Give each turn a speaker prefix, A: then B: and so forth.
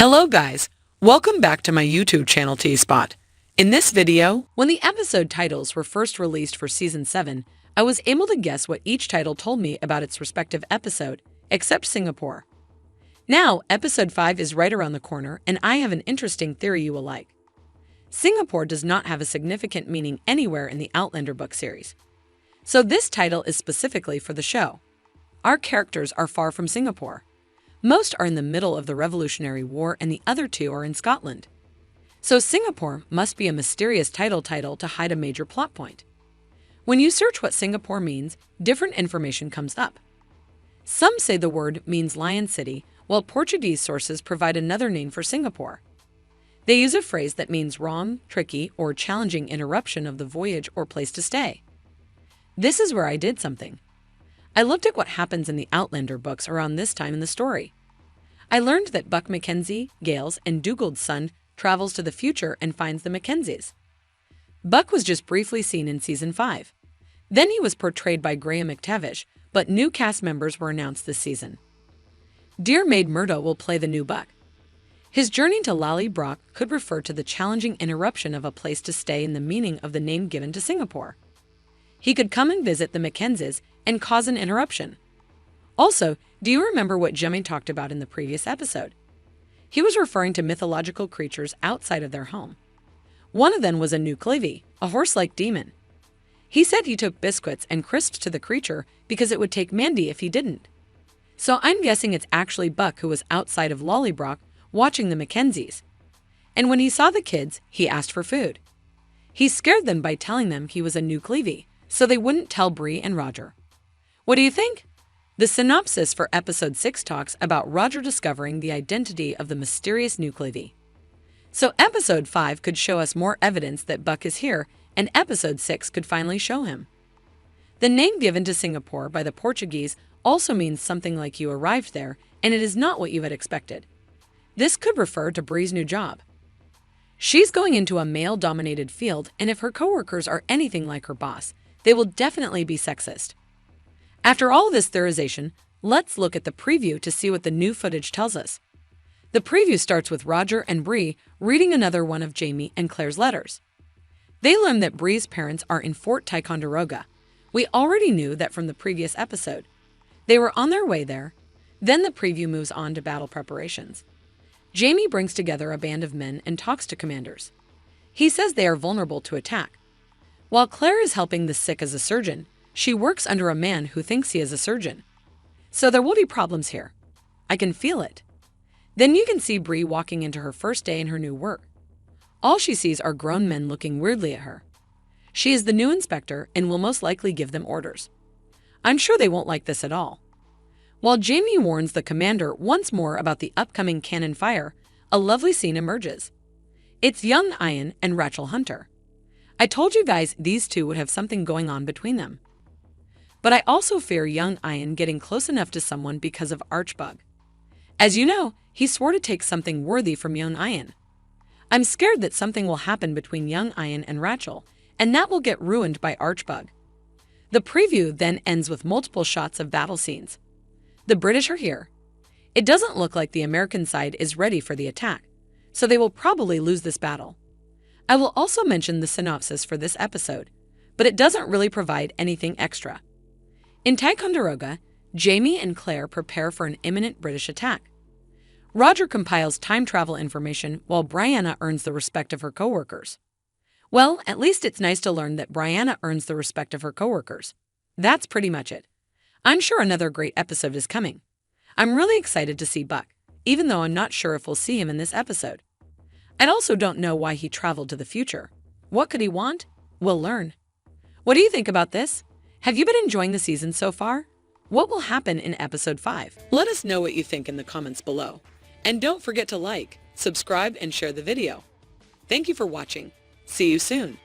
A: Hello guys, welcome back to my YouTube channel T-Spot. In this video, when the episode titles were first released for Season 7, I was able to guess what each title told me about its respective episode, except Singapore. Now, Episode 5 is right around the corner, and I have an interesting theory you will like. Singapore does not have a significant meaning anywhere in the Outlander book series. So this title is specifically for the show. Our characters are far from Singapore. Most are in the middle of the Revolutionary War and the other two are in Scotland. So Singapore must be a mysterious title to hide a major plot point. When you search what Singapore means, different information comes up. Some say the word means Lion City, while Portuguese sources provide another name for Singapore. They use a phrase that means wrong, tricky, or challenging interruption of the voyage or place to stay. This is where I did something. I looked at what happens in the Outlander books around this time in the story. I learned that Buck Mackenzie, Gales, and Dougal's son travels to the future and finds the Mackenzies. Buck was just briefly seen in Season 5. Then he was portrayed by Graham McTavish, but new cast members were announced this season. Dear Maid Murdo will play the new Buck. His journey to Lallybroch could refer to the challenging interruption of a place to stay in the meaning of the name given to Singapore. He could come and visit the Mackenzies and cause an interruption. Also, do you remember what Jemmy talked about in the previous episode? He was referring to mythological creatures outside of their home. One of them was a Nuclevi, a horse-like demon. He said he took biscuits and crisps to the creature because it would take Mandy if he didn't. So I'm guessing it's actually Buck who was outside of Lallybroch watching the Mackenzies. And when he saw the kids, he asked for food. He scared them by telling them he was a Nuclevi, so they wouldn't tell Bree and Roger. What do you think? The synopsis for Episode 6 talks about Roger discovering the identity of the mysterious Nuclevi. So Episode 5 could show us more evidence that Buck is here, and Episode 6 could finally show him. The name given to Singapore by the Portuguese also means something like you arrived there, and it is not what you had expected. This could refer to Bree's new job. She's going into a male-dominated field, and if her coworkers are anything like her boss, they will definitely be sexist. After all this theorization, let's look at the preview to see what the new footage tells us. The preview starts with Roger and Bree reading another one of Jamie and Claire's letters. They learn that Bree's parents are in Fort Ticonderoga. We already knew that from the previous episode. They were on their way there. Then the preview moves on to battle preparations. Jamie brings together a band of men and talks to commanders. He says they are vulnerable to attack. While Claire is helping the sick as a surgeon, she works under a man who thinks he is a surgeon. So there will be problems here. I can feel it. Then you can see Bree walking into her first day in her new work. All she sees are grown men looking weirdly at her. She is the new inspector and will most likely give them orders. I'm sure they won't like this at all. While Jamie warns the commander once more about the upcoming cannon fire, a lovely scene emerges. It's young Ian and Rachel Hunter. I told you guys these two would have something going on between them. But I also fear young Ian getting close enough to someone because of Archbug. As you know, he swore to take something worthy from young Ian. I'm scared that something will happen between young Ian and Rachel, and that will get ruined by Archbug. The preview then ends with multiple shots of battle scenes. The British are here. It doesn't look like the American side is ready for the attack, so they will probably lose this battle. I will also mention the synopsis for this episode, but it doesn't really provide anything extra. In Ticonderoga, Jamie and Claire prepare for an imminent British attack. Roger compiles time travel information while Brianna earns the respect of her coworkers. Well, at least it's nice to learn that Brianna earns the respect of her coworkers. That's pretty much it. I'm sure another great episode is coming. I'm really excited to see Buck, even though I'm not sure if we'll see him in this episode. I also don't know why he traveled to the future. What could he want? We'll learn. What do you think about this? Have you been enjoying the season so far? What will happen in Episode 5? Let us know what you think in the comments below. And don't forget to like, subscribe, and share the video. Thank you for watching. See you soon.